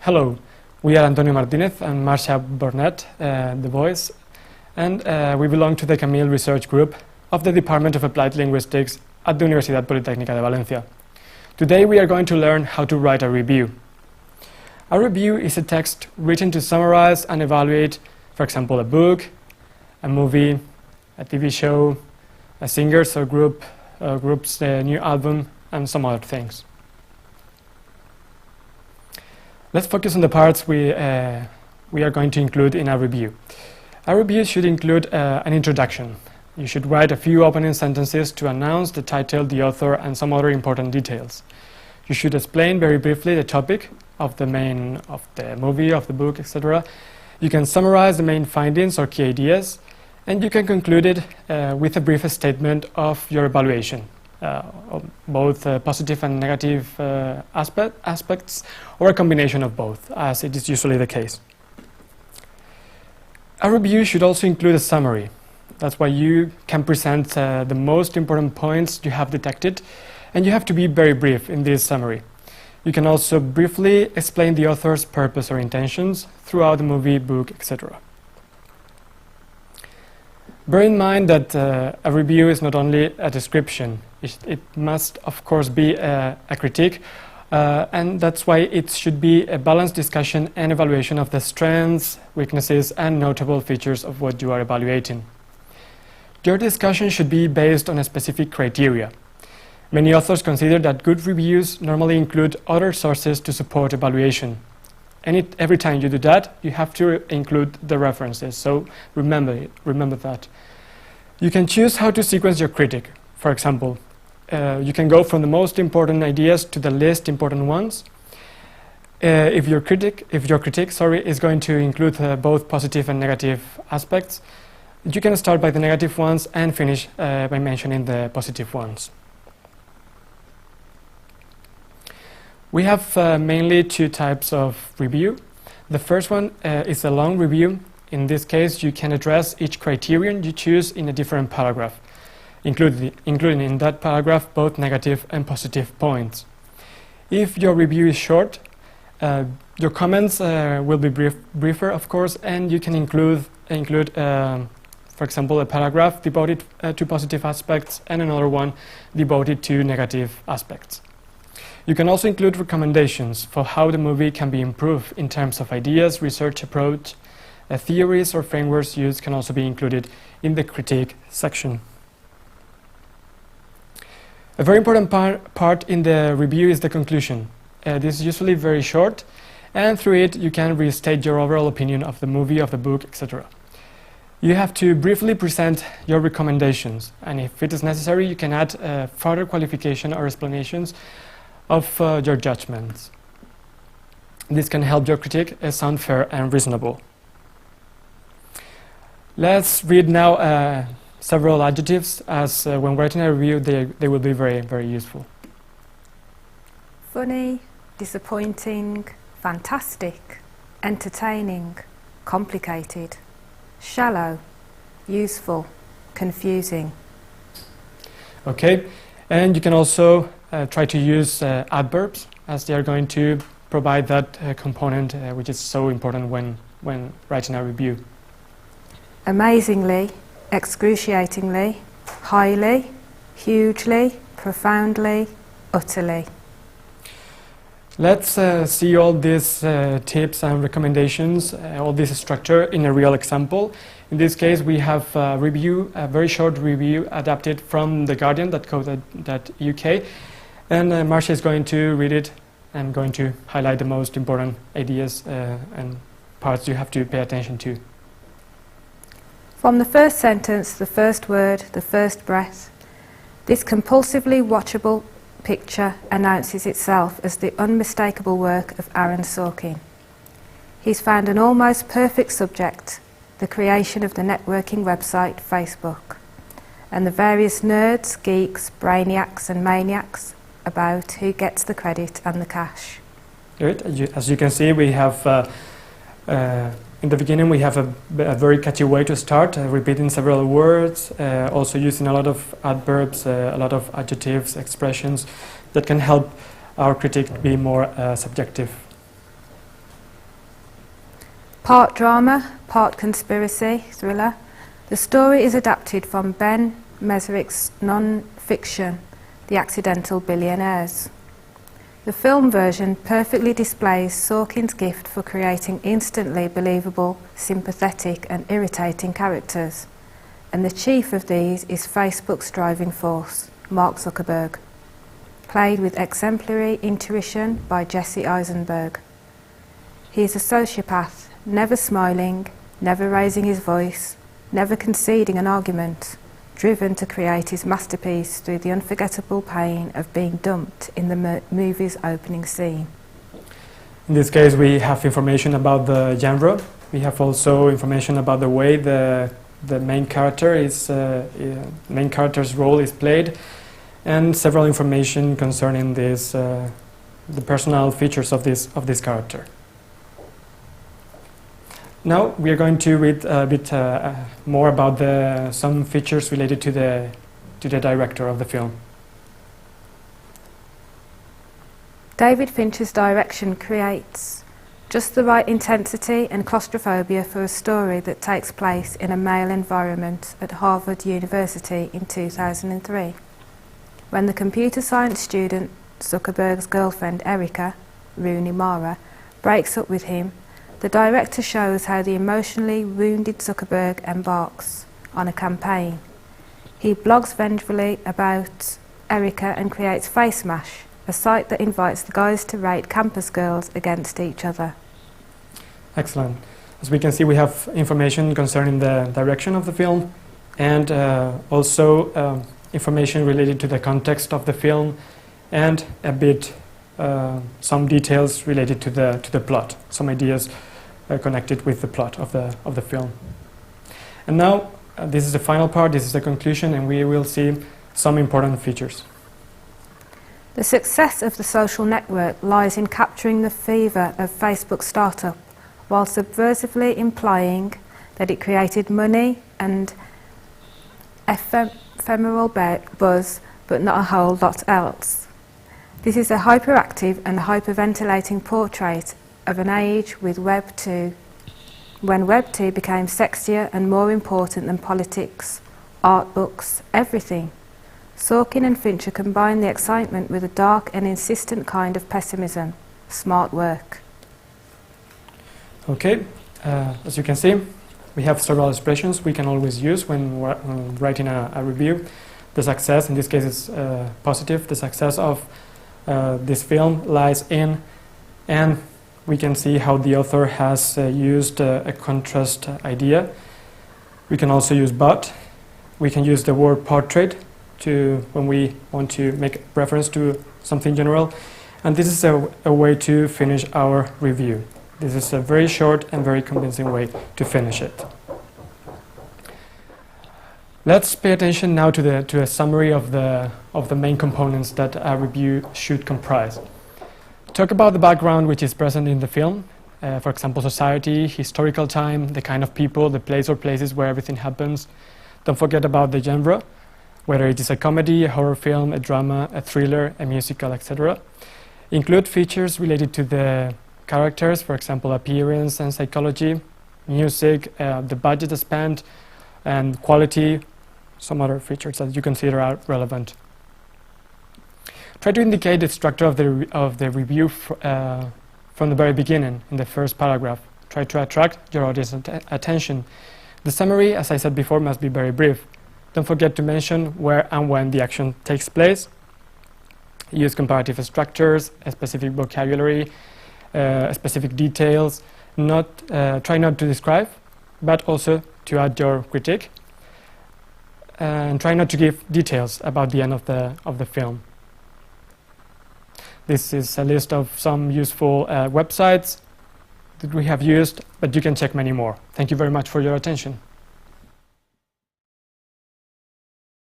Hello, we are Antonio Martinez and Mª Autor, the voice, and we belong to the Camille Research Group of the Department of Applied Linguistics at the Universitat Politècnica de Valencia. Today we are going to learn how to write a review. A review is a text written to summarize and evaluate, for example, a book, a movie, a TV show, a singer's or group's new album, and some other things. Let's focus on the parts we are going to include in a review. A review should include an introduction. You should write a few opening sentences to announce the title, the author, and some other important details. You should explain very briefly the topic of the movie, of the book, etc. You can summarize the main findings or key ideas, and you can conclude it with a brief statement of your evaluation. Both positive and negative aspects, or a combination of both, as it is usually the case. A review should also include a summary. That's why you can present the most important points you have detected, and you have to be very brief in this summary. You can also briefly explain the author's purpose or intentions throughout the movie, book, etc. Bear in mind that a review is not only a description. It must, of course, be a critique, and that's why it should be a balanced discussion and evaluation of the strengths, weaknesses, and notable features of what you are evaluating. Your discussion should be based on a specific criteria. Many authors consider that good reviews normally include other sources to support evaluation. And every time you do that, you have to include the references, so remember that. You can choose how to sequence your critique. For example, you can go from the most important ideas to the least important ones. If your critique is going to include both positive and negative aspects, you can start by the negative ones and finish by mentioning the positive ones. We have mainly two types of review. The first one is a long review. In this case, you can address each criterion you choose in a different paragraph, including in that paragraph both negative and positive points. If your review is short, your comments will be briefer, of course, and you can include for example, a paragraph devoted to positive aspects and another one devoted to negative aspects. You can also include recommendations for how the movie can be improved in terms of ideas, research approach, theories or frameworks used can also be included in the critique section. A very important part in the review is the conclusion. This is usually very short, and through it you can restate your overall opinion of the movie, of the book, etc. You have to briefly present your recommendations, and if it is necessary, you can add further qualification or explanations of your judgments. This can help your critique sound fair and reasonable. Let's read now several adjectives, as when writing a review they will be very, very useful. Funny, disappointing, fantastic, entertaining, complicated, shallow, useful, confusing. Okay, and you can also try to use adverbs, as they are going to provide that component which is so important when writing a review. Amazingly, excruciatingly, highly, hugely, profoundly, utterly. Let's see all these tips and recommendations, all this structure in a real example. In this case, we have a very short review adapted from theguardian.co.uk, and Mª is going to read it and going to highlight the most important ideas and parts you have to pay attention to. From the first sentence, the first word, the first breath, this compulsively watchable picture announces itself as the unmistakable work of Aaron Sorkin. He's found an almost perfect subject, the creation of the networking website Facebook, and the various nerds, geeks, brainiacs and maniacs about who gets the credit and the cash. Good. As you can see, we have in the beginning we have a very catchy way to start, repeating several words, also using a lot of adverbs, a lot of adjectives, expressions that can help our critique be more subjective. Part drama, part conspiracy thriller, the story is adapted from Ben Mesrick's non-fiction, The Accidental Billionaires. The film version perfectly displays Sorkin's gift for creating instantly believable, sympathetic and irritating characters, and the chief of these is Facebook's driving force, Mark Zuckerberg, played with exemplary intuition by Jesse Eisenberg. He is a sociopath, never smiling, never raising his voice, never conceding an argument, driven to create his masterpiece through the unforgettable pain of being dumped in the movie's opening scene. In this case, we have information about the genre. We have also information about the way the main character is main character's role is played, and several information concerning this the personal features of this character. Now we are going to read a bit more about some features related to the director of the film. David Fincher's direction creates just the right intensity and claustrophobia for a story that takes place in a male environment at Harvard University in 2003. When the computer science student, Zuckerberg's girlfriend Erica, Rooney Mara, breaks up with him, the director shows how the emotionally wounded Zuckerberg embarks on a campaign. He blogs vengefully about Erica and creates Face Mash, a site that invites the guys to rate campus girls against each other. Excellent. As we can see, we have information concerning the direction of the film, and also information related to the context of the film, and a bit some details related to the plot, some ideas connected with the plot of the film. And now this is the final part, this is the conclusion, and we will see some important features. The success of the social network lies in capturing the fever of Facebook's startup, while subversively implying that it created money and ephemeral buzz, but not a whole lot else. This is a hyperactive and hyperventilating portrait of an age with Web 2, when Web 2 became sexier and more important than politics, art books, everything. Sorkin and Fincher combine the excitement with a dark and insistent kind of pessimism. Smart work. Okay, as you can see, we have several expressions we can always use when writing a review. The success, in this case, is positive. The success of this film lies in, and we can see how the author has used a contrast idea. We can also use but. We can use the word portrait when we want to make reference to something general. And this is a way to finish our review. This is a very short and very convincing way to finish it. Let's pay attention now to a summary of the main components that a review should comprise. Talk about the background which is present in the film, for example, society, historical time, the kind of people, the place or places where everything happens. Don't forget about the genre, whether it is a comedy, a horror film, a drama, a thriller, a musical, etc. Include features related to the characters, for example, appearance and psychology, music, the budget spent, and quality, some other features that you consider are relevant. Try to indicate the structure of the review from the very beginning, in the first paragraph. Try to attract your audience attention. The summary, as I said before, must be very brief. Don't forget to mention where and when the action takes place. Use comparative structures, a specific vocabulary, specific details. Try not to describe, but also to add your critique. And try not to give details about the end of the film. This is a list of some useful websites that we have used, but you can check many more. Thank you very much for your attention.